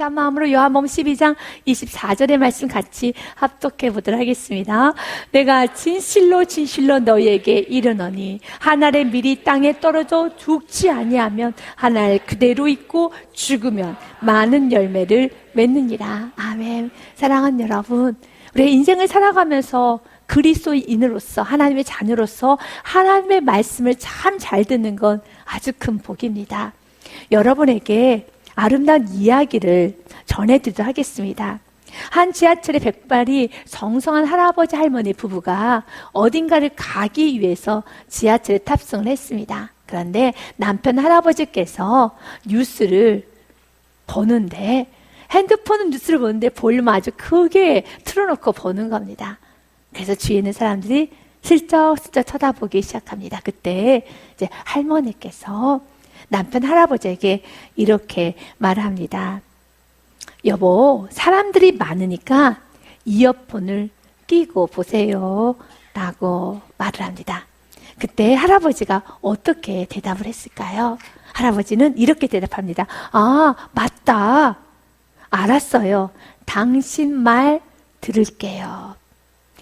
감사한 마음으로 요한복음 12장 24절의 말씀 같이 합독해 보도록 하겠습니다. 내가 진실로 진실로 너희에게 이르노니 한 알의 밀이 땅에 떨어져 죽지 아니하면 한 알 그대로 있고 죽으면 많은 열매를 맺느니라. 아멘. 사랑하는 여러분, 우리의 인생을 살아가면서 그리스도인으로서 하나님의 자녀로서 하나님의 말씀을 참 잘 듣는 건 아주 큰 복입니다. 여러분에게 아름다운 이야기를 전해드리도록 하겠습니다. 한 지하철의 백발이 정성한 할아버지 할머니 부부가 어딘가를 가기 위해서 지하철에 탑승을 했습니다. 그런데 남편 할아버지께서 뉴스를 보는데, 핸드폰은 뉴스를 보는데 볼륨을 아주 크게 틀어놓고 보는 겁니다. 그래서 주위에 있는 사람들이 슬쩍슬쩍 쳐다보기 시작합니다. 그때 이제 할머니께서 남편 할아버지에게 이렇게 말합니다. 여보, 사람들이 많으니까 이어폰을 끼고 보세요 라고 말을 합니다. 그때 할아버지가 어떻게 대답을 했을까요? 할아버지는 이렇게 대답합니다. 아, 맞다. 알았어요. 당신 말 들을게요.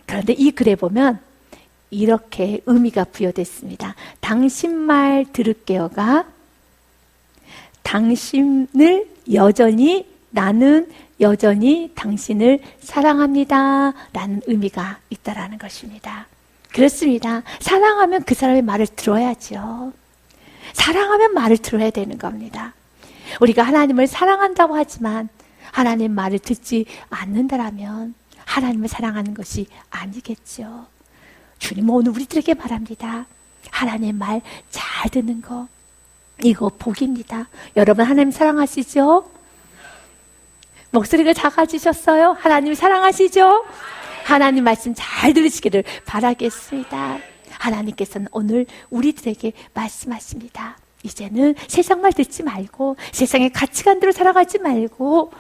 그런데 이 글에 보면 이렇게 의미가 부여됐습니다. 당신 말 들을게요가 당신을 여전히, 나는 여전히 당신을 사랑합니다 라는 의미가 있다라는 것입니다. 그렇습니다. 사랑하면 그 사람의 말을 들어야죠. 사랑하면 말을 들어야 되는 겁니다. 우리가 하나님을 사랑한다고 하지만 하나님 말을 듣지 않는다라면 하나님을 사랑하는 것이 아니겠죠. 주님은 오늘 우리들에게 말합니다. 하나님의 말 잘 듣는 거, 이거 복입니다. 여러분 하나님 사랑하시죠? 목소리가 작아지셨어요? 하나님 사랑하시죠? 하나님 말씀 잘 들으시기를 바라겠습니다. 하나님께서는 오늘 우리들에게 말씀하십니다. 이제는 세상 말 듣지 말고 세상의 가치관대로 살아가지 말고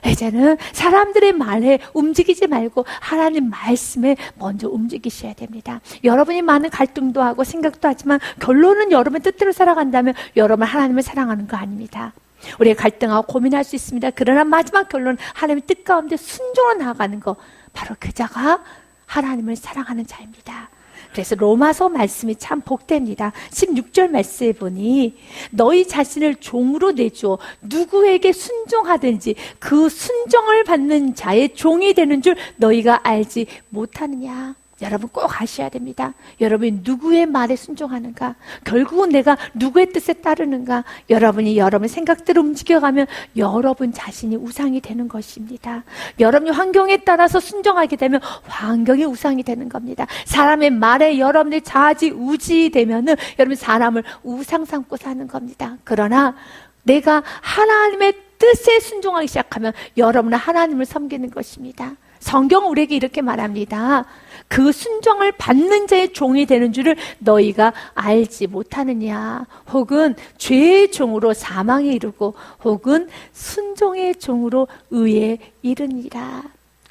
이제는 사람들의 말에 움직이지 말고 하나님 말씀에 먼저 움직이셔야 됩니다. 여러분이 많은 갈등도 하고 생각도 하지만 결론은 여러분의 뜻대로 살아간다면 여러분 하나님을 사랑하는 거 아닙니다. 우리가 갈등하고 고민할 수 있습니다. 그러나 마지막 결론은 하나님의 뜻 가운데 순종으로 나아가는 거, 바로 그 자가 하나님을 사랑하는 자입니다. 그래서 로마서 말씀이 참 복됩니다. 16절 말씀에 보니 너희 자신을 종으로 내주어 누구에게 순종하든지 그 순종을 받는 자의 종이 되는 줄 너희가 알지 못하느냐. 여러분 꼭 아셔야 됩니다. 여러분이 누구의 말에 순종하는가? 결국은 내가 누구의 뜻에 따르는가? 여러분이 여러분 생각대로 움직여가면 여러분 자신이 우상이 되는 것입니다. 여러분이 환경에 따라서 순종하게 되면 환경이 우상이 되는 겁니다. 사람의 말에 여러분이 좌지우지되면은 여러분 사람을 우상 삼고 사는 겁니다. 그러나 내가 하나님의 뜻에 순종하기 시작하면 여러분은 하나님을 섬기는 것입니다. 성경은 우리에게 이렇게 말합니다. 그 순종을 받는 자의 종이 되는 줄을 너희가 알지 못하느냐. 혹은 죄의 종으로 사망에 이르고 혹은 순종의 종으로 의에 이르니라.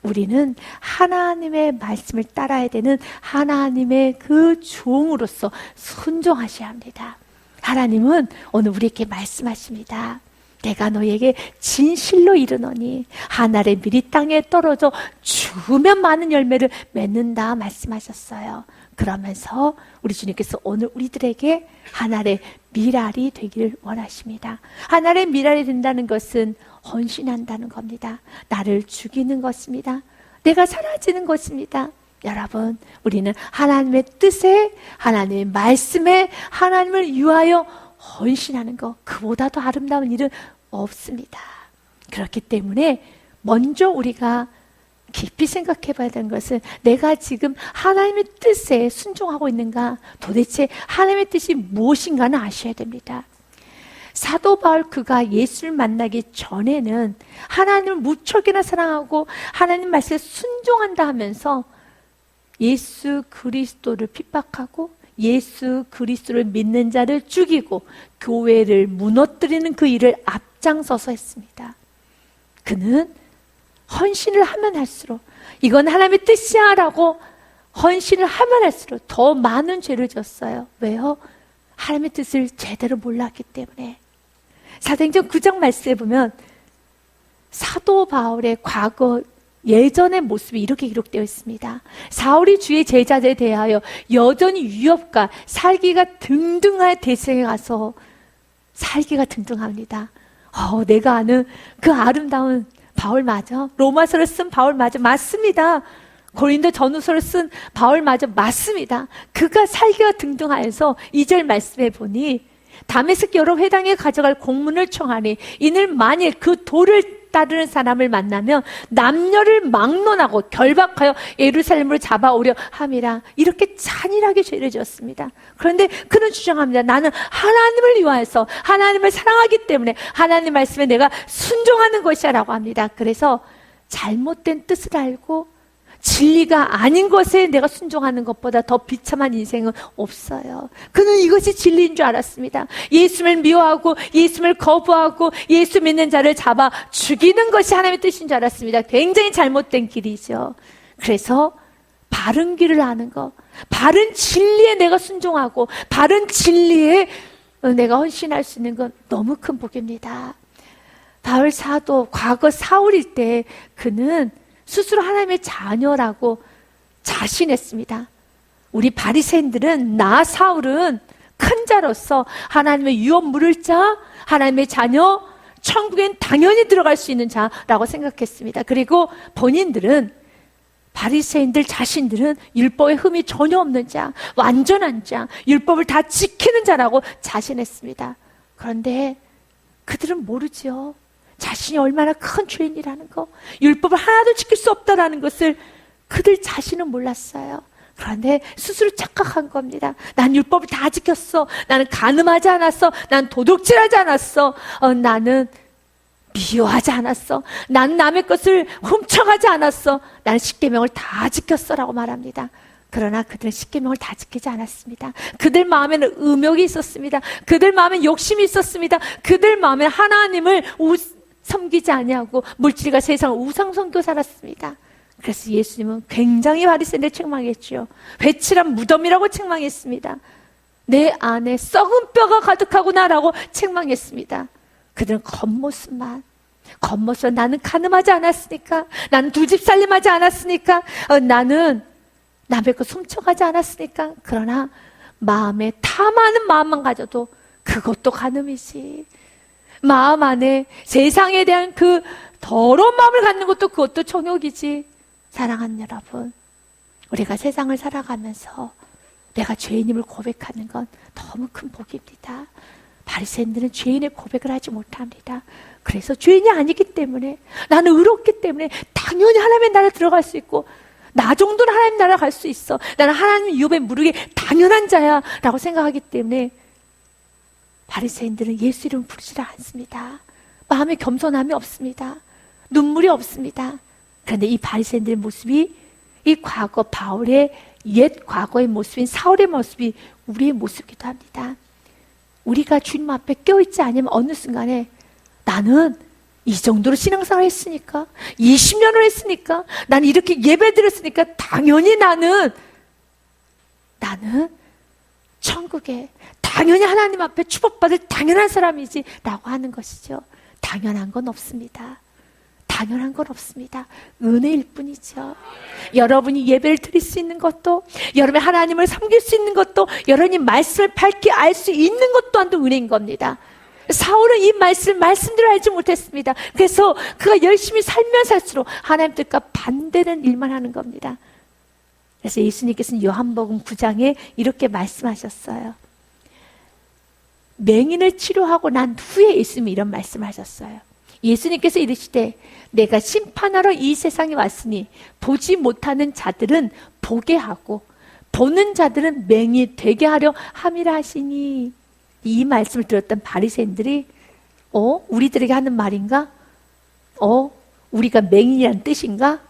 우리는 하나님의 말씀을 따라야 되는 하나님의 그 종으로서 순종하셔야 합니다. 하나님은 오늘 우리에게 말씀하십니다. 내가 너에게 진실로 이르노니 한 알의 밀이 땅에 떨어져 죽으면 많은 열매를 맺는다 말씀하셨어요. 그러면서 우리 주님께서 오늘 우리들에게 한 알의 밀알이 되기를 원하십니다. 한 알의 밀알이 된다는 것은 헌신한다는 겁니다. 나를 죽이는 것입니다. 내가 사라지는 것입니다. 여러분, 우리는 하나님의 뜻에, 하나님의 말씀에 하나님을 위하여 헌신하는 것, 그보다 더 아름다운 일은 없습니다. 그렇기 때문에 먼저 우리가 깊이 생각해 봐야 되는 것은 내가 지금 하나님의 뜻에 순종하고 있는가, 도대체 하나님의 뜻이 무엇인가는 아셔야 됩니다. 사도 바울 그가 예수를 만나기 전에는 하나님을 무척이나 사랑하고 하나님 말씀에 순종한다 하면서 예수 그리스도를 핍박하고 예수 그리스도를 믿는 자를 죽이고 교회를 무너뜨리는 그 일을 앞장서서 했습니다. 그는 헌신을 하면 할수록 이건 하나님의 뜻이야 라고 헌신을 하면 할수록 더 많은 죄를 졌어요. 왜요? 하나님의 뜻을 제대로 몰랐기 때문에. 사도행전 9장 말씀에 보면 사도 바울의 과거 예전의 모습이 이렇게 기록되어 있습니다. 사울이 주의 제자들에 대하여 여전히 위협과 살기가 등등할 대생에 가서 살기가 등등합니다. 내가 아는 그 아름다운 바울 맞아? 로마서를 쓴 바울 맞아? 맞습니다. 고린도 전후서를 쓴 바울 맞아? 맞습니다. 그가 살기가 등등하여서 2절 말씀해 보니 다메섹 여러 회당에 가져갈 공문을 청하니 이는 만일 그 도를 따르는 사람을 만나면 남녀를 막론하고 결박하여 예루살렘으로 잡아오려 함이라. 이렇게 잔인하게 죄를 지었습니다. 그런데 그는 주장합니다. 나는 하나님을 위하여서 하나님을 사랑하기 때문에 하나님 말씀에 내가 순종하는 것이야 라고 합니다. 그래서 잘못된 뜻을 알고 진리가 아닌 것에 내가 순종하는 것보다 더 비참한 인생은 없어요. 그는 이것이 진리인 줄 알았습니다. 예수를 미워하고 예수를 거부하고 예수 믿는 자를 잡아 죽이는 것이 하나님의 뜻인 줄 알았습니다. 굉장히 잘못된 길이죠. 그래서 바른 길을 아는 것, 바른 진리에 내가 순종하고 바른 진리에 내가 헌신할 수 있는 건 너무 큰 복입니다. 바울 사도 과거 사울일 때 그는 스스로 하나님의 자녀라고 자신했습니다. 우리 바리새인들은 나 사울은 큰 자로서 하나님의 유업 물을 자, 하나님의 자녀, 천국엔 당연히 들어갈 수 있는 자라고 생각했습니다. 그리고 본인들은 바리새인들 자신들은 율법에 흠이 전혀 없는 자, 완전한 자, 율법을 다 지키는 자라고 자신했습니다. 그런데 그들은 모르죠. 자신이 얼마나 큰 죄인이라는 거, 율법을 하나도 지킬 수 없다라는 것을 그들 자신은 몰랐어요. 그런데 스스로 착각한 겁니다. 난 율법을 다 지켰어. 나는 간음하지 않았어. 난 도둑질하지 않았어. 나는 미워하지 않았어. 난 남의 것을 훔쳐가지 않았어. 나는 십계명을 다 지켰어 라고 말합니다. 그러나 그들은 십계명을 다 지키지 않았습니다. 그들 마음에는 음욕이 있었습니다. 그들 마음에 욕심이 있었습니다. 그들 마음에 하나님을 섬기지 아니하고 물질과 세상을 우상 섬겨 살았습니다. 그래서 예수님은 굉장히 바리새인들 책망했죠. 회칠한 무덤이라고 책망했습니다. 내 안에 썩은 뼈가 가득하구나라고 책망했습니다. 그들은 겉모습만 나는 간음하지 않았으니까, 나는 두 집 살림하지 않았으니까, 나는 남의 것 훔쳐가지 않았으니까. 그러나 마음에 탐하는 마음만 가져도 그것도 간음이지. 마음 안에 세상에 대한 그 더러운 마음을 갖는 것도 그것도 정욕이지. 사랑하는 여러분, 우리가 세상을 살아가면서 내가 죄인임을 고백하는 건 너무 큰 복입니다. 바리새인들은 죄인의 고백을 하지 못합니다. 그래서 죄인이 아니기 때문에, 나는 의롭기 때문에 당연히 하나님의 나라에 들어갈 수 있고, 나 정도는 하나님 나라 갈 수 있어, 나는 하나님 유업에 무르게 당연한 자야 라고 생각하기 때문에 바리새인들은 예수 이름을 부르지 않습니다. 마음에 겸손함이 없습니다. 눈물이 없습니다. 그런데 이 바리새인들의 모습이, 이 과거 바울의 옛 과거의 모습인 사울의 모습이 우리의 모습이기도 합니다. 우리가 주님 앞에 껴있지 않으면 어느 순간에 나는 이 정도로 신앙생활을 했으니까, 20년을 했으니까, 나는 이렇게 예배드렸으니까 당연히 나는 천국에 당연히 하나님 앞에 축복받을 당연한 사람이지 라고 하는 것이죠. 당연한 건 없습니다. 당연한 건 없습니다. 은혜일 뿐이죠. 여러분이 예배를 드릴 수 있는 것도, 여러분이 하나님을 섬길 수 있는 것도, 여러분이 말씀을 밝게 알 수 있는 것 또한도 은혜인 겁니다. 사울은 이 말씀대로 알지 못했습니다. 그래서 그가 열심히 살면 살수록 하나님 뜻과 반대는 일만 하는 겁니다. 그래서 예수님께서는 요한복음 9장에 이렇게 말씀하셨어요. 맹인을 치료하고 난 후에 예수님이 이런 말씀하셨어요. 예수님께서 이르시되 내가 심판하러 이 세상에 왔으니 보지 못하는 자들은 보게 하고 보는 자들은 맹인이 되게 하려 함이라 하시니. 이 말씀을 들었던 바리새인들이 우리들에게 하는 말인가? 우리가 맹인이란 뜻인가?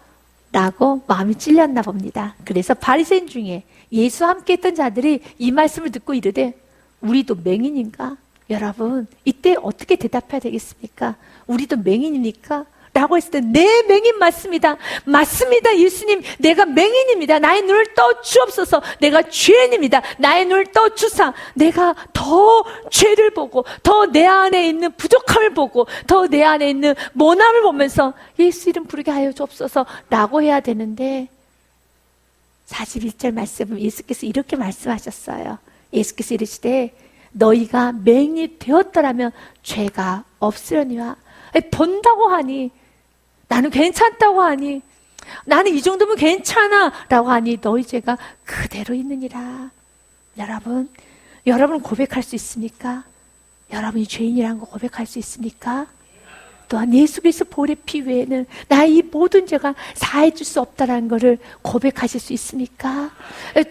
라고 마음이 찔렸나 봅니다. 그래서 바리새인 중에 예수와 함께 했던 자들이 이 말씀을 듣고 이르되 우리도 맹인인가? 여러분, 이때 어떻게 대답해야 되겠습니까? 우리도 맹인입니까? 라고 했을 때 내 맹인 맞습니다. 맞습니다. 예수님, 내가 맹인입니다. 나의 눈을 떠 주옵소서. 내가 죄인입니다. 나의 눈을 떠 주사. 내가 더 죄를 보고 더 내 안에 있는 부족함을 보고 더 내 안에 있는 모함을 보면서 예수 이름 부르게 하여 주옵소서 라고 해야 되는데 41절 말씀은 예수께서 이렇게 말씀하셨어요. 예수께서 이르시되 너희가 맹인이 되었더라면 죄가 없으려니와. 본다고 하니, 나는 괜찮다고 하니, 나는 이 정도면 괜찮아 라고 하니 너희 죄가 그대로 있느니라. 여러분 고백할 수 있습니까? 여러분이 죄인이라는 거 고백할 수 있습니까? 또한 예수 그리스도 보혈의 피 외에는 나의 이 모든 죄가 사해 줄 수 없다는 것을 고백하실 수 있습니까?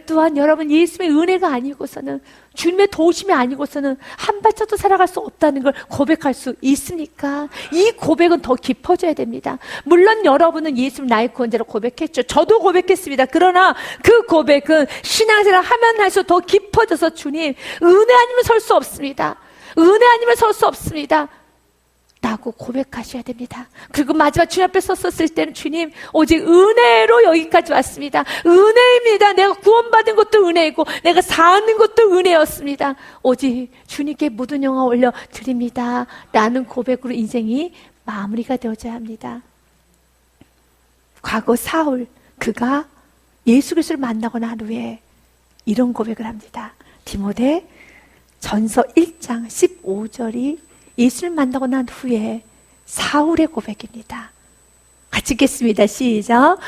또한 여러분 예수의 은혜가 아니고서는, 주님의 도우심이 아니고서는 한 발짝도 살아갈 수 없다는 걸 고백할 수 있습니까? 이 고백은 더 깊어져야 됩니다. 물론 여러분은 예수님 나의 구원자로 고백했죠. 저도 고백했습니다. 그러나 그 고백은 신앙생활 하면 할수록 더 깊어져서 주님, 은혜 아니면 설 수 없습니다. 은혜 아니면 설 수 없습니다 라고 고백하셔야 됩니다. 그리고 마지막 주님 앞에 섰었을 때는 주님, 오직 은혜로 여기까지 왔습니다. 은혜입니다. 내가 구원받은 것도 은혜이고 내가 사는 것도 은혜였습니다. 오직 주님께 모든 영광 올려드립니다 라는 고백으로 인생이 마무리가 되어져야 합니다. 과거 사울, 그가 예수 그리스도를 만나고 난 후에 이런 고백을 합니다. 디모데 전서 1장 15절이 예수를 만나고 난 후에 사울의 고백입니다. 같이 읽겠습니다. 시작.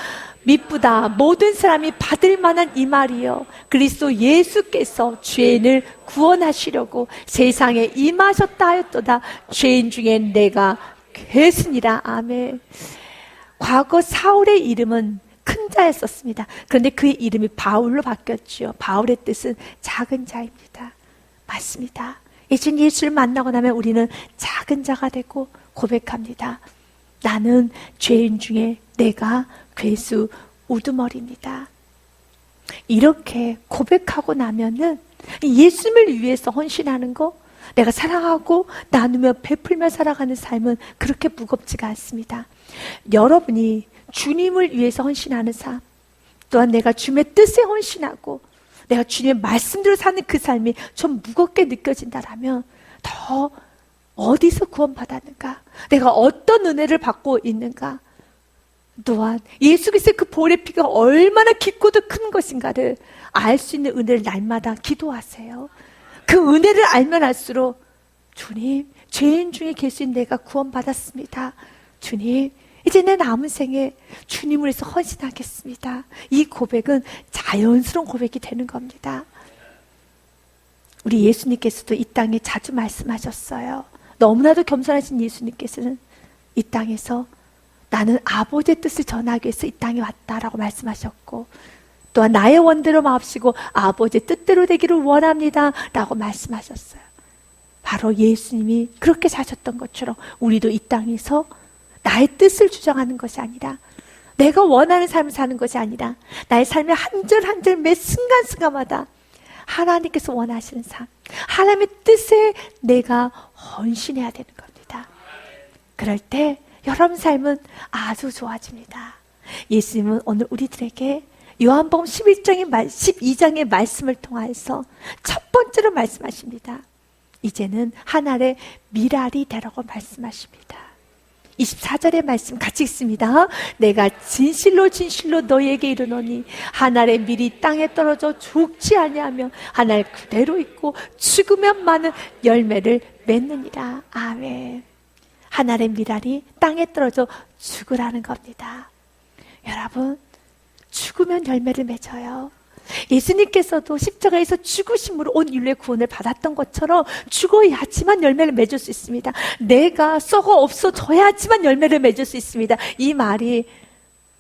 미쁘다 모든 사람이 받을 만한 이 말이요, 그리스도 예수께서 죄인을 구원하시려고 세상에 임하셨다 하였도다. 죄인 중에 내가 괴순이라. 아멘. 과거 사울의 이름은 큰 자였었습니다. 그런데 그의 이름이 바울로 바뀌었죠. 바울의 뜻은 작은 자입니다. 맞습니다. 이제 예수를 만나고 나면 우리는 작은 자가 되고 고백합니다. 나는 죄인 중에 내가 괴수 우두머리입니다. 이렇게 고백하고 나면은 예수님을 위해서 헌신하는 거, 내가 사랑하고 나누며 베풀며 살아가는 삶은 그렇게 무겁지가 않습니다. 여러분이 주님을 위해서 헌신하는 삶, 또한 내가 주님의 뜻에 헌신하고 내가 주님의 말씀대로 사는 그 삶이 좀 무겁게 느껴진다라면 더 어디서 구원받았는가, 내가 어떤 은혜를 받고 있는가, 또한 예수 그리스도의 그 보혈의 피가 얼마나 깊고도 큰 것인가를 알 수 있는 은혜를 날마다 기도하세요. 그 은혜를 알면 알수록 주님, 죄인 중에 계신 내가 구원받았습니다. 주님, 이제 내 남은 생에 주님을 위해서 헌신하겠습니다. 이 고백은 자연스러운 고백이 되는 겁니다. 우리 예수님께서도 이 땅에 자주 말씀하셨어요. 너무나도 겸손하신 예수님께서는 이 땅에서 나는 아버지의 뜻을 전하기 위해서 이 땅에 왔다라고 말씀하셨고, 또한 나의 원대로 마옵시고 아버지의 뜻대로 되기를 원합니다 라고 말씀하셨어요. 바로 예수님이 그렇게 사셨던 것처럼 우리도 이 땅에서 나의 뜻을 주장하는 것이 아니라, 내가 원하는 삶을 사는 것이 아니라, 나의 삶의 한 절 한 절 매 순간순간마다 하나님께서 원하시는 삶, 하나님의 뜻에 내가 헌신해야 되는 겁니다. 그럴 때 여러분 삶은 아주 좋아집니다. 예수님은 오늘 우리들에게 요한복음 12장의 말씀을 통해서 첫 번째로 말씀하십니다. 이제는 하늘의 미랄이 되라고 말씀하십니다. 24절의 말씀 같이 읽습니다. 내가 진실로 진실로 너희에게 이르노니 하늘의 밀이 땅에 떨어져 죽지 아니하며 하늘 그대로 있고 죽으면 많은 열매를 맺느니라. 아멘. 하늘의 미랄이 땅에 떨어져 죽으라는 겁니다. 여러분, 죽으면 열매를 맺어요. 예수님께서도 십자가에서 죽으심으로 온 인류의 구원을 받았던 것처럼 죽어야지만 열매를 맺을 수 있습니다. 내가 썩어 없어져야지만 열매를 맺을 수 있습니다. 이 말이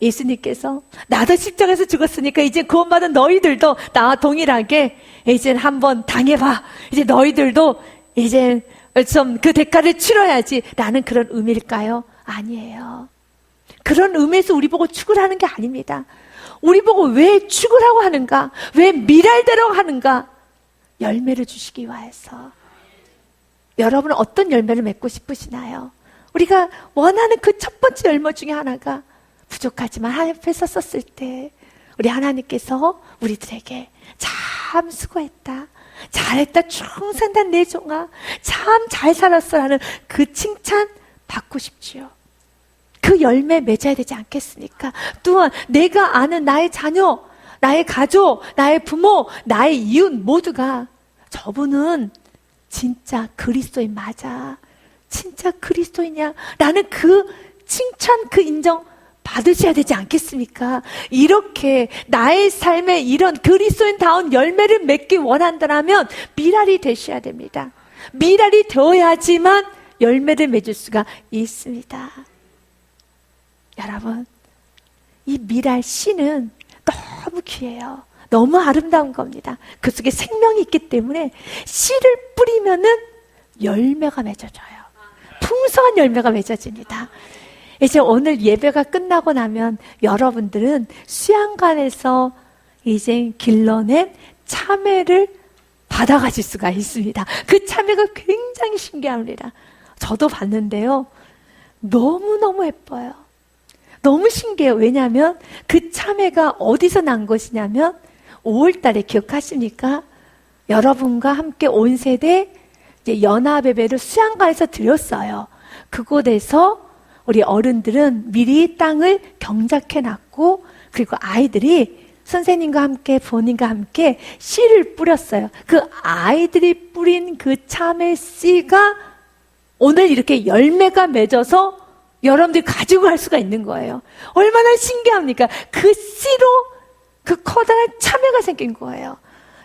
예수님께서 나도 십자가에서 죽었으니까 이제 구원받은 너희들도 나와 동일하게 이제 한번 당해봐. 이제 너희들도 이제 좀 그 대가를 치러야지 라는 그런 의미일까요? 아니에요. 그런 의미에서 우리 보고 죽으라는 게 아닙니다. 우리 보고 왜 죽으라고 하는가? 왜 미랄되라고 하는가? 열매를 주시기 위해서. 여러분은 어떤 열매를 맺고 싶으시나요? 우리가 원하는 그 첫 번째 열매 중에 하나가 부족하지만 하나님 앞에 섰을 때 우리 하나님께서 우리들에게 참 수고했다, 잘했다, 충성된 내 종아, 참 잘 살았어라는 그 칭찬 받고 싶지요. 그 열매 맺어야 되지 않겠습니까? 또한 내가 아는 나의 자녀, 나의 가족, 나의 부모, 나의 이웃 모두가 저분은 진짜 그리스도인 맞아, 진짜 그리스도이냐 라는 그 칭찬, 그 인정 받으셔야 되지 않겠습니까? 이렇게 나의 삶에 이런 그리스도인다운 열매를 맺기 원한다면 미랄이 되셔야 됩니다. 미랄이 되어야지만 열매를 맺을 수가 있습니다. 여러분, 이 미랄 씨는 너무 귀해요. 너무 아름다운 겁니다. 그 속에 생명이 있기 때문에 씨를 뿌리면은 열매가 맺어져요. 풍성한 열매가 맺어집니다. 이제 오늘 예배가 끝나고 나면 여러분들은 수양관에서 이제 길러낸 참외를 받아가실 수가 있습니다. 그 참외가 굉장히 신기합니다. 저도 봤는데요, 너무너무 예뻐요. 너무 신기해요. 왜냐하면 그 참외가 어디서 난 것이냐면 5월달에 기억하십니까? 여러분과 함께 온 세대 연합예배를 수양관에서 드렸어요. 그곳에서 우리 어른들은 미리 땅을 경작해 놨고, 그리고 아이들이 선생님과 함께 부모님과 함께 씨를 뿌렸어요. 그 아이들이 뿌린 그 참외 씨가 오늘 이렇게 열매가 맺어서 여러분들이 가지고 갈 수가 있는 거예요. 얼마나 신기합니까? 그 씨로 그 커다란 참외가 생긴 거예요.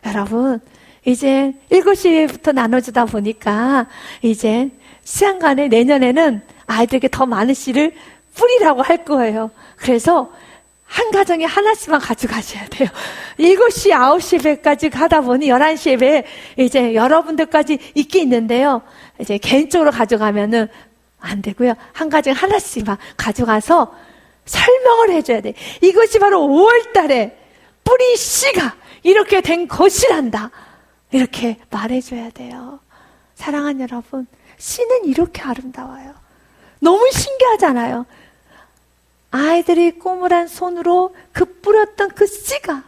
여러분, 이제 7시부터 나눠주다 보니까 이제 수양관에 내년에는 아이들에게 더 많은 씨를 뿌리라고 할 거예요. 그래서 한 가정에 하나씩만 가져가셔야 돼요. 7시, 9시 예배까지 가다 보니 11시 예배 이제 여러분들까지 있게 있는데요. 이제 개인적으로 가져가면은 안 되고요. 한 가정에 하나씩만 가져가서 설명을 해줘야 돼. 이것이 바로 5월 달에 뿌린 씨가 이렇게 된 것이란다. 이렇게 말해줘야 돼요. 사랑하는 여러분, 씨는 이렇게 아름다워요. 너무 신기하잖아요. 아이들이 꼬물한 손으로 그 뿌렸던 그 씨가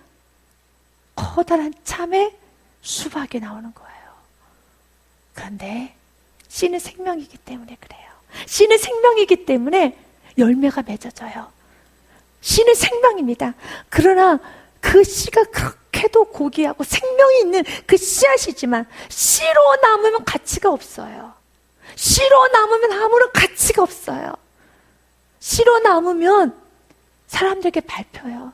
커다란 참외 수박이 나오는 거예요. 그런데 씨는 생명이기 때문에 그래요. 씨는 생명이기 때문에 열매가 맺어져요. 씨는 생명입니다. 그러나 그 씨가 그렇게도 고귀하고 생명이 있는 그 씨앗이지만 씨로 남으면 가치가 없어요. 씨로 남으면 아무런 가치가 없어요. 씨로 남으면 사람들에게 밟혀요.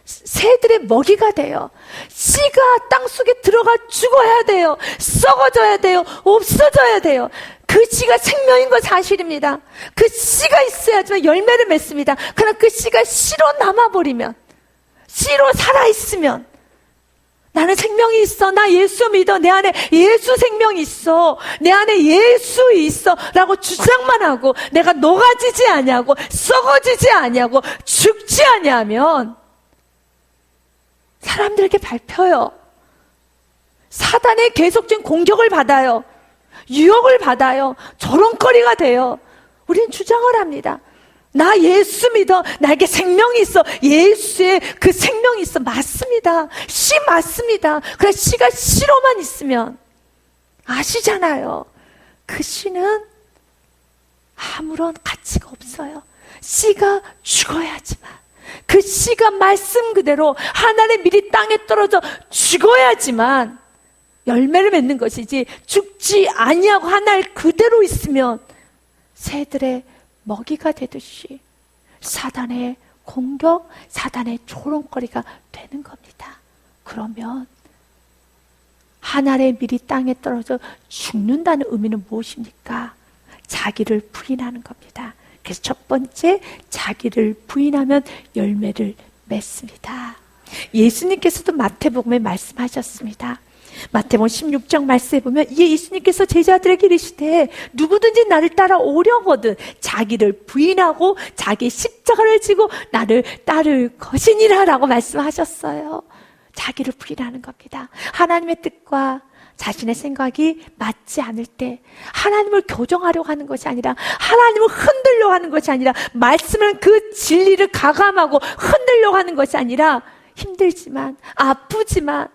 새들의 먹이가 돼요. 씨가 땅속에 들어가 죽어야 돼요. 썩어져야 돼요. 없어져야 돼요. 그 씨가 생명인 건 사실입니다. 그 씨가 있어야지만 열매를 맺습니다. 그러나 그 씨가 씨로 남아버리면, 씨로 살아있으면, 나는 생명이 있어, 나 예수 믿어, 내 안에 예수 생명이 있어, 내 안에 예수 있어 라고 주장만 하고 내가 녹아지지 아니하고 썩어지지 아니하고 죽지 아니하면 사람들에게 밟혀요. 사단의 계속적인 공격을 받아요. 유혹을 받아요. 조롱거리가 돼요. 우리는 주장을 합니다. 나 예수 믿어. 나에게 생명이 있어. 예수의 그 생명이 있어. 맞습니다. 씨 맞습니다. 그래, 씨가 씨로만 있으면 아시잖아요. 그 씨는 아무런 가치가 없어요. 씨가 죽어야지만, 그 씨가 말씀 그대로 하나님 미리 땅에 떨어져 죽어야지만 열매를 맺는 것이지, 죽지 아니하고 하나님 그대로 있으면 새들의 먹이가 되듯이 사단의 공격, 사단의 조롱거리가 되는 겁니다. 그러면 하늘의 밀이 땅에 떨어져 죽는다는 의미는 무엇입니까? 자기를 부인하는 겁니다. 그래서 첫 번째, 자기를 부인하면 열매를 맺습니다. 예수님께서도 마태복음에 말씀하셨습니다. 마태복음 16장 말씀에 보면 예수님께서 제자들에게 이르시되 누구든지 나를 따라오려거든 자기를 부인하고 자기 십자가를 지고 나를 따를 것이니라 라고 말씀하셨어요. 자기를 부인하는 겁니다. 하나님의 뜻과 자신의 생각이 맞지 않을 때 하나님을 교정하려고 하는 것이 아니라 하나님을 흔들려고 하는 것이 아니라 말씀은 그 진리를 가감하고 흔들려고 하는 것이 아니라 힘들지만 아프지만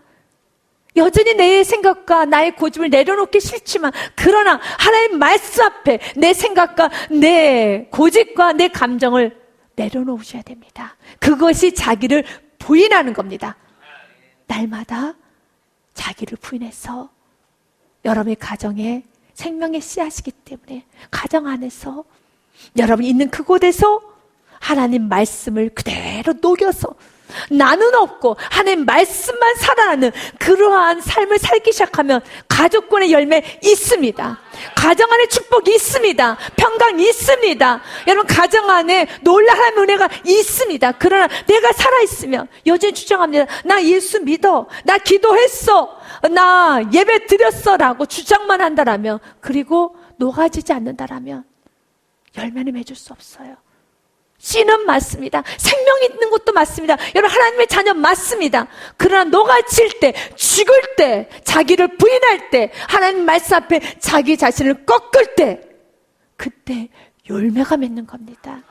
여전히 내 생각과 나의 고집을 내려놓기 싫지만 그러나 하나님 말씀 앞에 내 생각과 내 고집과 내 감정을 내려놓으셔야 됩니다. 그것이 자기를 부인하는 겁니다. 날마다 자기를 부인해서 여러분의 가정에 생명의 씨앗이기 때문에 가정 안에서 여러분이 있는 그곳에서 하나님 말씀을 그대로 녹여서 나는 없고 하나님 말씀만 살아나는 그러한 삶을 살기 시작하면 가족권의 열매 있습니다. 가정 안에 축복이 있습니다. 평강이 있습니다. 여러분 가정 안에 놀라운 은혜가 있습니다. 그러나 내가 살아있으면 여전히 주장합니다. 나 예수 믿어, 나 기도했어, 나 예배 드렸어 라고 주장만 한다라면, 그리고 녹아지지 않는다라면 열매는 맺을 수 없어요. 씨는 맞습니다. 생명이 있는 것도 맞습니다. 여러분 하나님의 자녀 맞습니다. 그러나 녹아질 때, 죽을 때, 자기를 부인할 때, 하나님 말씀 앞에 자기 자신을 꺾을 때, 그때 열매가 맺는 겁니다.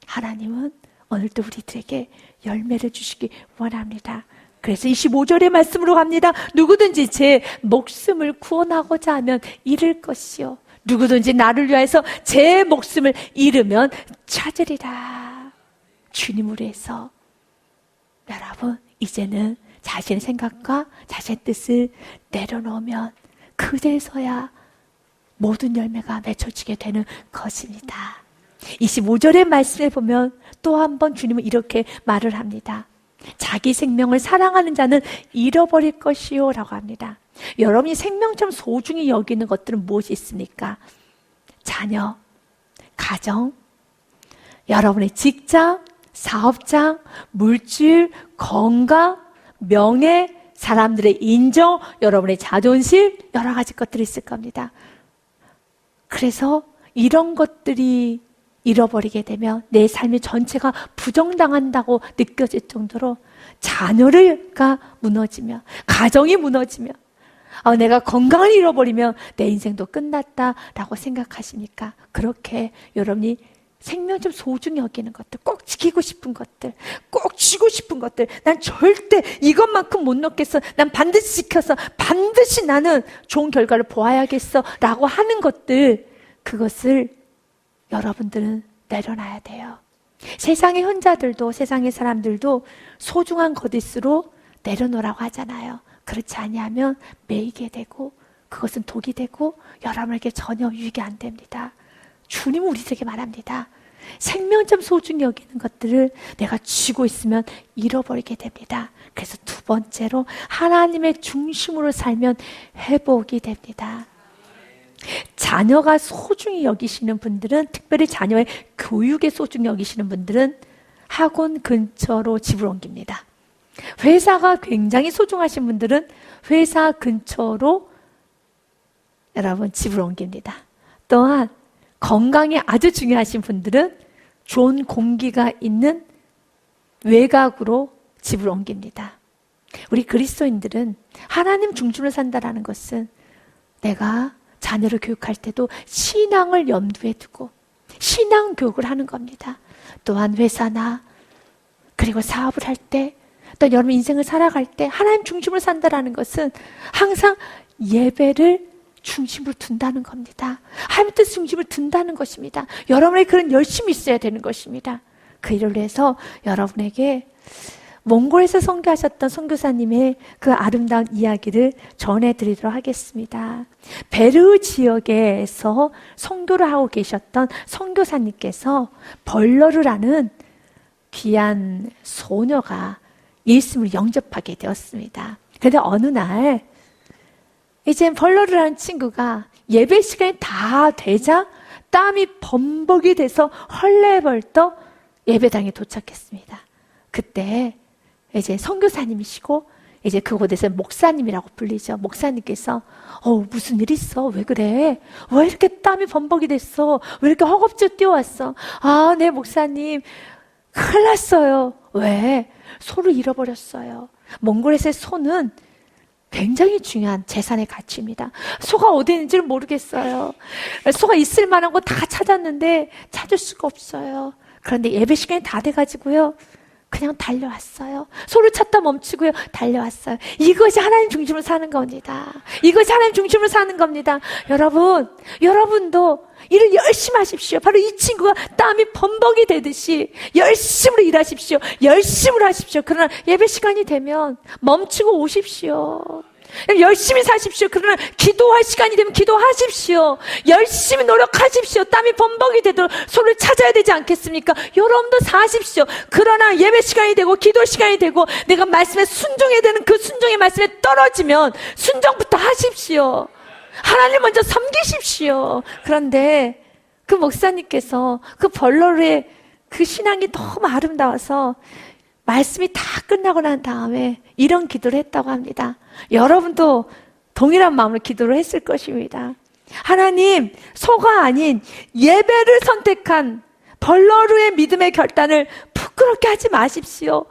하나님은 오늘도 우리들에게 열매를 주시기 원합니다. 그래서 25절의 말씀으로 갑니다. 누구든지 제 목숨을 구원하고자 하면 잃을 것이요, 누구든지 나를 위하여서 제 목숨을 잃으면 찾으리라. 주님을 위해서 여러분 이제는 자신의 생각과 자신의 뜻을 내려놓으면 그제서야 모든 열매가 맺혀지게 되는 것입니다. 25절의 말씀에 보면 또 한 번 주님은 이렇게 말을 합니다. 자기 생명을 사랑하는 자는 잃어버릴 것이요 라고 합니다. 여러분이 생명처럼 소중히 여기는 것들은 무엇이 있습니까? 자녀, 가정, 여러분의 직장, 사업장, 물질, 건강, 명예, 사람들의 인정, 여러분의 자존심, 여러 가지 것들이 있을 겁니다. 그래서 이런 것들이 잃어버리게 되면 내 삶의 전체가 부정당한다고 느껴질 정도로 자녀가 무너지면, 가정이 무너지면, 내가 건강을 잃어버리면 내 인생도 끝났다라고 생각하십니까? 그렇게 여러분이 생명 좀 소중히 여기는 것들, 꼭 지키고 싶은 것들, 꼭 쥐고 싶은 것들, 난 절대 이것만큼 못 넣겠어, 난 반드시 지켜서 반드시 나는 좋은 결과를 보아야겠어 라고 하는 것들, 그것을 여러분들은 내려놔야 돼요. 세상의 혼자들도, 세상의 사람들도 소중한 것일수록 내려놓으라고 하잖아요. 그렇지 아니하면 매이게 되고 그것은 독이 되고 여러분에게 전혀 유익이 안 됩니다. 주님은 우리에게 말합니다. 생명점 소중히 여기는 것들을 내가 쥐고 있으면 잃어버리게 됩니다. 그래서 두 번째로 하나님의 중심으로 살면 회복이 됩니다. 자녀가 소중히 여기시는 분들은, 특별히 자녀의 교육에 소중히 여기시는 분들은 학원 근처로 집을 옮깁니다. 회사가 굉장히 소중하신 분들은 회사 근처로 여러분 집을 옮깁니다. 또한 건강이 아주 중요하신 분들은 좋은 공기가 있는 외곽으로 집을 옮깁니다. 우리 그리스도인들은 하나님 중심으로 산다라는 것은 내가 자녀를 교육할 때도 신앙을 염두에 두고 신앙 교육을 하는 겁니다. 또한 회사나 그리고 사업을 할 때, 또 여러분 인생을 살아갈 때 하나님 중심으로 산다라는 것은 항상 예배를 중심으로 둔다는 겁니다. 하나님 뜻 중심을 둔다는 것입니다. 여러분의 그런 열심이 있어야 되는 것입니다. 그 일을 위해서 여러분에게 몽골에서 선교하셨던 선교사님의 그 아름다운 이야기를 전해드리도록 하겠습니다. 베르 지역에서 선교를 하고 계셨던 선교사님께서 벌러르라는 귀한 소녀가 예수님을 영접하게 되었습니다. 그런데 어느 날 이제 벌러르라는 친구가 예배 시간이 다 되자 땀이 범벅이 돼서 헐레벌떡 예배당에 도착했습니다. 그때 이제 선교사님이시고 이제 그곳에서 목사님이라고 불리죠. 목사님께서 무슨 일 있어? 왜 그래? 왜 이렇게 땀이 범벅이 됐어? 왜 이렇게 허겁지겁 뛰어왔어? 네 목사님 큰일 났어요. 왜? 소를 잃어버렸어요. 몽골에서의 소는 굉장히 중요한 재산의 가치입니다. 소가 어디 있는지를 모르겠어요. 소가 있을 만한 거 다 찾았는데 찾을 수가 없어요. 그런데 예배 시간이 다 돼가지고요, 그냥 달려왔어요. 소를 찾다 멈추고요, 달려왔어요. 이것이 하나님 중심으로 사는 겁니다. 이것이 하나님 중심으로 사는 겁니다. 여러분도 일을 열심히 하십시오. 바로 이 친구가 땀이 범벅이 되듯이 열심으로 일하십시오. 열심으로 하십시오. 그러나 예배 시간이 되면 멈추고 오십시오. 열심히 사십시오. 그러나 기도할 시간이 되면 기도하십시오. 열심히 노력하십시오. 땀이 범벅이 되도록 소를 찾아야 되지 않겠습니까? 여러분도 사십시오. 그러나 예배 시간이 되고 기도 시간이 되고 내가 말씀에 순종해야 되는 그 순종의 말씀에 떨어지면 순종부터 하십시오. 하나님 먼저 섬기십시오. 그런데 그 목사님께서 그 벌러르의 그 신앙이 너무 아름다워서 말씀이 다 끝나고 난 다음에 이런 기도를 했다고 합니다. 여러분도 동일한 마음으로 기도를 했을 것입니다. 하나님, 소가 아닌 예배를 선택한 벌러르의 믿음의 결단을 부끄럽게 하지 마십시오.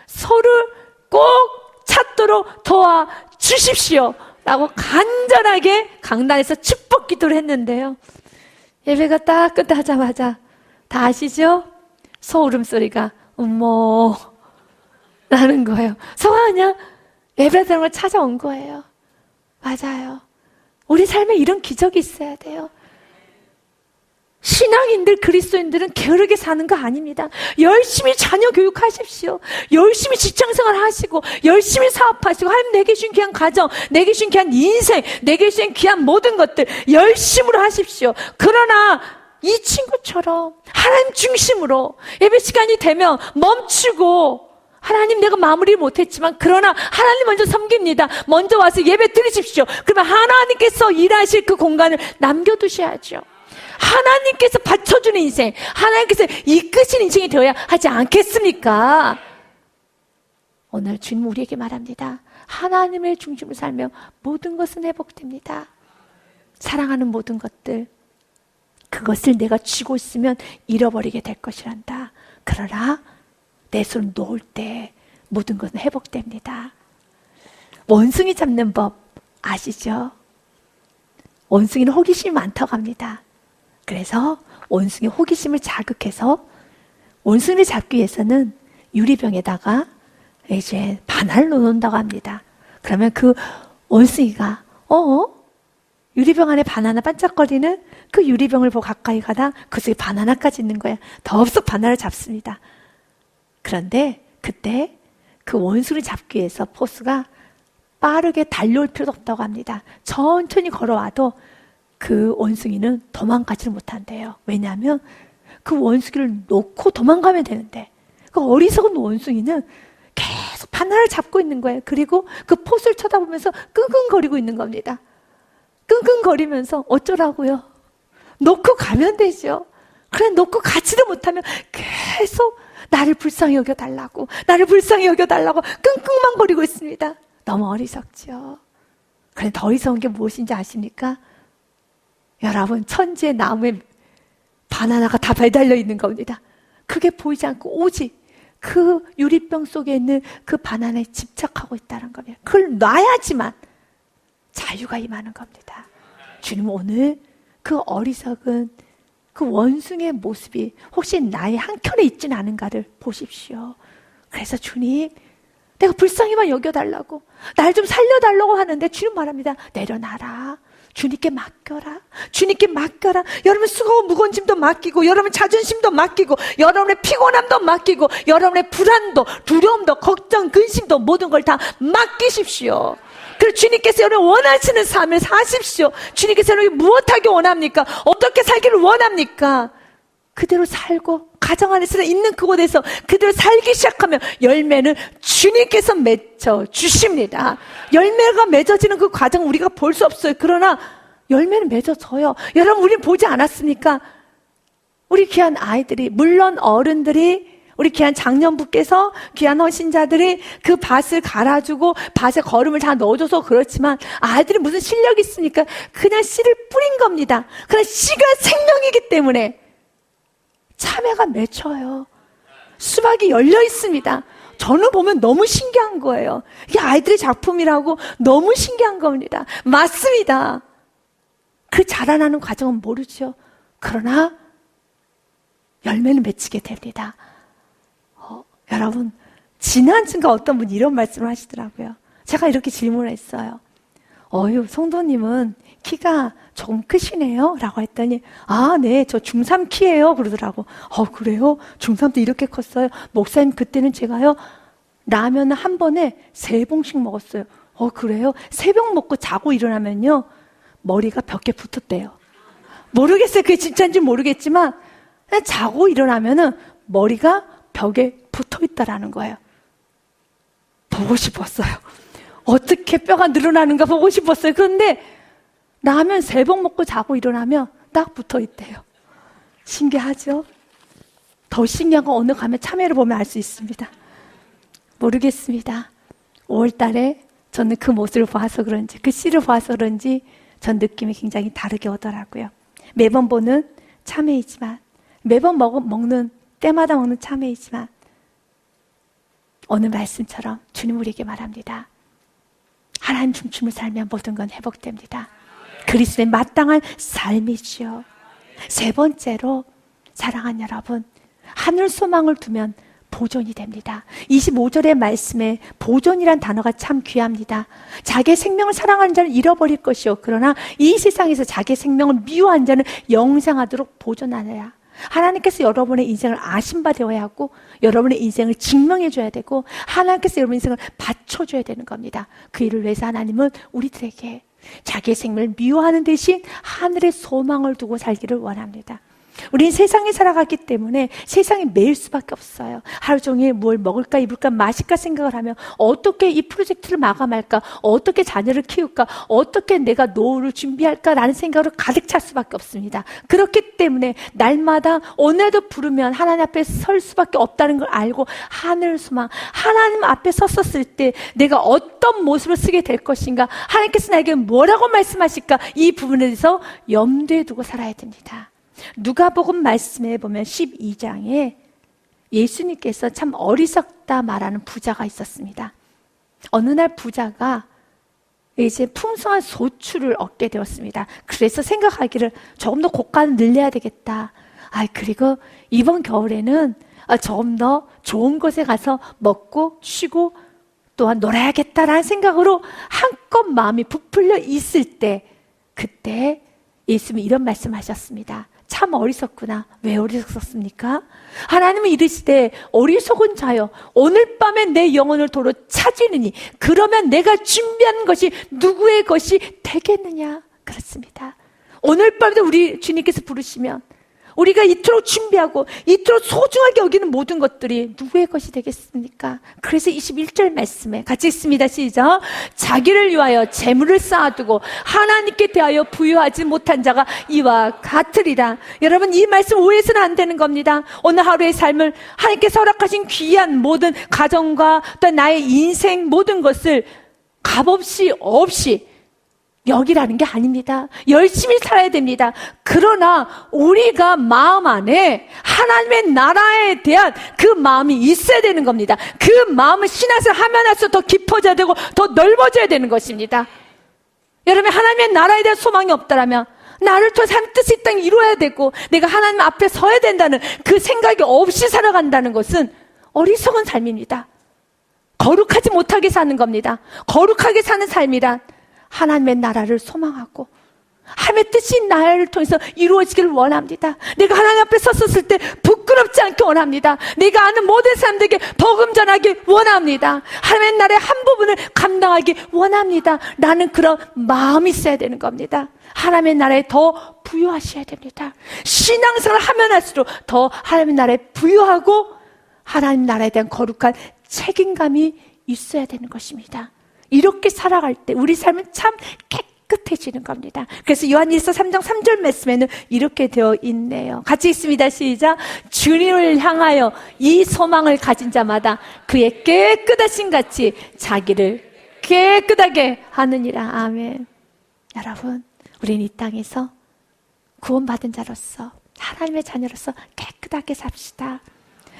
소를 꼭 찾도록 도와주십시오. 라고 간절하게 강단에서 축복 기도를 했는데요. 예배가 딱 끝나자마자 다 아시죠? 소 울음소리가 음모 나는 거예요. 소가 그냥 예배드리는 걸 찾아온 거예요. 맞아요. 우리 삶에 이런 기적이 있어야 돼요. 신앙인들, 그리스도인들은 게으르게 사는 거 아닙니다. 열심히 자녀 교육하십시오. 열심히 직장생활 하시고 열심히 사업하시고 하나님 내게 주신 귀한 가정, 내게 주신 귀한 인생, 내게 주신 귀한 모든 것들 열심으로 하십시오. 그러나 이 친구처럼 하나님 중심으로 예배 시간이 되면 멈추고 하나님 내가 마무리를 못했지만 그러나 하나님 먼저 섬깁니다. 먼저 와서 예배 드리십시오. 그러면 하나님께서 일하실 그 공간을 남겨두셔야죠. 하나님께서 받쳐주는 인생, 하나님께서 이끄신 인생이 되어야 하지 않겠습니까? 오늘 주님 우리에게 말합니다. 하나님의 중심으로 살며 모든 것은 회복됩니다. 사랑하는 모든 것들, 그것을 내가 쥐고 있으면 잃어버리게 될 것이란다. 그러나 내 손을 놓을 때 모든 것은 회복됩니다. 원숭이 잡는 법 아시죠? 원숭이는 호기심이 많다고 합니다. 그래서 원숭이 호기심을 자극해서 원숭이를 잡기 위해서는 유리병에다가 이제 바나나를 넣어놓는다고 합니다. 그러면 그 원숭이가 유리병 안에 바나나 반짝거리는 그 유리병을 보고 가까이 가다 그 속에 바나나까지 있는 거예요. 덥석 바나나를 잡습니다. 그런데 그때 그 원숭이를 잡기 위해서 포수가 빠르게 달려올 필요도 없다고 합니다. 천천히 걸어와도 그 원숭이는 도망가지를 못한대요. 왜냐하면 그 원숭이를 놓고 도망가면 되는데 그 어리석은 원숭이는 계속 바나나를 잡고 있는 거예요. 그리고 그 포수를 쳐다보면서 끙끙거리고 있는 겁니다. 끙끙거리면서 어쩌라고요? 놓고 가면 되죠. 그래 놓고 가지도 못하면 계속 나를 불쌍히 여겨달라고 나를 불쌍히 여겨달라고 끙끙만 거리고 있습니다. 너무 어리석죠. 그런데 더 어리석은 게 무엇인지 아십니까? 여러분, 천지의 나무에 바나나가 다 매달려 있는 겁니다. 그게 보이지 않고 오직 그 유리병 속에 있는 그 바나나에 집착하고 있다는 겁니다. 그걸 놔야지만 자유가 임하는 겁니다. 주님 오늘 그 어리석은 그 원숭이의 모습이 혹시 나의 한켠에 있지는 않은가를 보십시오. 그래서 주님, 내가 불쌍히만 여겨달라고 날 좀 살려달라고 하는데 주님 말합니다. 내려놔라. 주님께 맡겨라. 주님께 맡겨라. 여러분 수고하고 무거운 짐도 맡기고 여러분 자존심도 맡기고 여러분의 피곤함도 맡기고 여러분의 불안도 두려움도 걱정 근심도 모든 걸 다 맡기십시오. 그리고 주님께서 여러분 원하시는 삶을 사십시오. 주님께서 여러분 무엇하기 원합니까? 어떻게 살기를 원합니까? 그대로 살고 가정 안에서 있는 그곳에서 그대로 살기 시작하면 열매는 주님께서 맺어 주십니다. 열매가 맺어지는 그 과정 우리가 볼 수 없어요. 그러나 열매는 맺어져요. 여러분 우리는 보지 않았습니까? 우리 귀한 아이들이 물론 어른들이 우리 귀한 장년부께서 귀한 헌신자들이 그 밭을 갈아주고 밭에 거름을 다 넣어줘서 그렇지만 아이들이 무슨 실력이 있습니까? 그냥 씨를 뿌린 겁니다. 그러나 씨가 생명이기 때문에 참외가 맺혀요. 수박이 열려 있습니다. 저는 보면 너무 신기한 거예요. 이게 아이들의 작품이라고 너무 신기한 겁니다. 맞습니다. 그 자라나는 과정은 모르죠. 그러나 열매는 맺히게 됩니다. 여러분, 지난주가 어떤 분이 이런 말씀을 하시더라고요. 제가 이렇게 질문을 했어요. 성도님은 키가 조금 크시네요? 라고 했더니, 네, 저 중3 키예요. 그러더라고. 그래요? 중3 때 이렇게 컸어요? 목사님, 그때는 제가요, 라면 한 번에 3봉씩 먹었어요. 그래요? 새벽 먹고 자고 일어나면요, 머리가 벽에 붙었대요. 모르겠어요. 그게 진짜인지 모르겠지만, 그냥 자고 일어나면은 머리가 벽에 붙어 있다라는 거예요. 보고 싶었어요. 어떻게 뼈가 늘어나는가 보고 싶었어요. 그런데 라면 3봉 먹고 자고 일어나면 딱 붙어 있대요. 신기하죠? 더 신기한 건 오늘 가면 참여를 보면 알 수 있습니다. 모르겠습니다. 5월 달에 저는 그 모습을 봐서 그런지, 그 씨를 봐서 그런지 전 느낌이 굉장히 다르게 오더라고요. 매번 보는 참외이지만, 매번 먹는 때마다 먹는 참외이지만, 오늘 말씀처럼 주님 우리에게 말합니다. 하나님 춤을 살면 모든 건 회복됩니다. 그리스도의 마땅한 삶이지요. 세 번째로, 사랑하는 여러분, 하늘 소망을 두면 보존이 됩니다. 25절의 말씀에 보존이란 단어가 참 귀합니다. 자기의 생명을 사랑하는 자는 잃어버릴 것이요, 그러나 이 세상에서 자기의 생명을 미워하는 자는 영생하도록 보존하여야. 하나님께서 여러분의 인생을 아신 바 되어야 하고, 여러분의 인생을 증명해 줘야 되고, 하나님께서 여러분의 인생을 바쳐줘야 되는 겁니다. 그 일을 위해서 하나님은 우리들에게 자기의 생명을 미워하는 대신 하늘의 소망을 두고 살기를 원합니다. 우리는 세상에 살아가기 때문에 세상에 매일 수밖에 없어요. 하루 종일 뭘 먹을까 입을까 마실까 생각을 하면 어떻게 이 프로젝트를 마감할까, 어떻게 자녀를 키울까, 어떻게 내가 노후를 준비할까라는 생각으로 가득 찰 수밖에 없습니다. 그렇기 때문에 날마다 오늘도 부르면 하나님 앞에 설 수밖에 없다는 걸 알고, 하늘 소망, 하나님 앞에 섰었을 때 내가 어떤 모습을 쓰게 될 것인가, 하나님께서 나에게 뭐라고 말씀하실까, 이 부분에 대해서 염두에 두고 살아야 됩니다. 누가복음 말씀에 보면 12장에 예수님께서 참 어리석다 말하는 부자가 있었습니다. 어느 날 부자가 이제 풍성한 소출을 얻게 되었습니다. 그래서 생각하기를 조금 더 고가를 늘려야 되겠다. 그리고 이번 겨울에는 조금 더 좋은 곳에 가서 먹고 쉬고 또한 놀아야겠다라는 생각으로 한껏 마음이 부풀려 있을 때, 그때 예수님이 이런 말씀하셨습니다. 참 어리석구나. 왜 어리석었습니까? 하나님은 이르시되 어리석은 자여, 오늘 밤에 내 영혼을 도로 찾으느니 그러면 내가 준비한 것이 누구의 것이 되겠느냐. 그렇습니다. 오늘 밤에도 우리 주님께서 부르시면 우리가 이토록 준비하고 이토록 소중하게 여기는 모든 것들이 누구의 것이 되겠습니까? 그래서 21절 말씀에 같이 읽습니다. 시작. 자기를 위하여 재물을 쌓아두고 하나님께 대하여 부유하지 못한 자가 이와 같으리라. 여러분, 이 말씀 오해해서는 안 되는 겁니다. 오늘 하루의 삶을 하나님께서 허락하신 귀한 모든 가정과 또 나의 인생 모든 것을 값없이 없이 여기라는 게 아닙니다. 열심히 살아야 됩니다. 그러나 우리가 마음 안에 하나님의 나라에 대한 그 마음이 있어야 되는 겁니다. 그 마음을 신앙생활 하면 할수록 더 깊어져야 되고 더 넓어져야 되는 것입니다. 여러분, 하나님의 나라에 대한 소망이 없다라면 나를 통해서 하나님 뜻이 이 땅에 이루어야 되고 내가 하나님 앞에 서야 된다는 그 생각이 없이 살아간다는 것은 어리석은 삶입니다. 거룩하지 못하게 사는 겁니다. 거룩하게 사는 삶이란 하나님의 나라를 소망하고 하나님의 뜻이 나를 통해서 이루어지기를 원합니다. 내가 하나님 앞에 섰었을 때 부끄럽지 않게 원합니다. 내가 아는 모든 사람들에게 복음 전하기 원합니다. 하나님의 나라의 한 부분을 감당하기 원합니다. 라는 그런 마음이 있어야 되는 겁니다. 하나님의 나라에 더 부유하셔야 됩니다. 신앙생활을 하면 할수록 더 하나님의 나라에 부유하고 하나님 나라에 대한 거룩한 책임감이 있어야 되는 것입니다. 이렇게 살아갈 때 우리 삶은 참 깨끗해지는 겁니다. 그래서 요한일서 3장 3절 말씀에는 이렇게 되어 있네요. 같이 읽습니다. 시작. 주님을 향하여 이 소망을 가진 자마다 그의 깨끗하신 같이 자기를 깨끗하게 하느니라. 아멘. 여러분, 우리는 이 땅에서 구원받은 자로서 하나님의 자녀로서 깨끗하게 삽시다.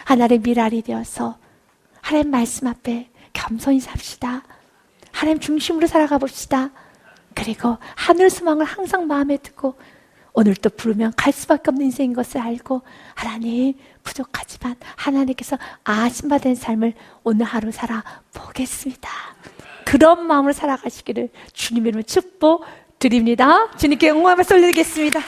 하나님의 미랄이 되어서 하나님 말씀 앞에 겸손히 삽시다. 하나님 중심으로 살아가 봅시다. 그리고 하늘 소망을 항상 마음에 두고 오늘 또 부르면 갈 수밖에 없는 인생인 것을 알고 하나님 부족하지만 하나님께서 아심받은 삶을 오늘 하루 살아보겠습니다. 그런 마음으로 살아가시기를 주님 이름으로 축복드립니다. 주님께 응원하면서 올리겠습니다.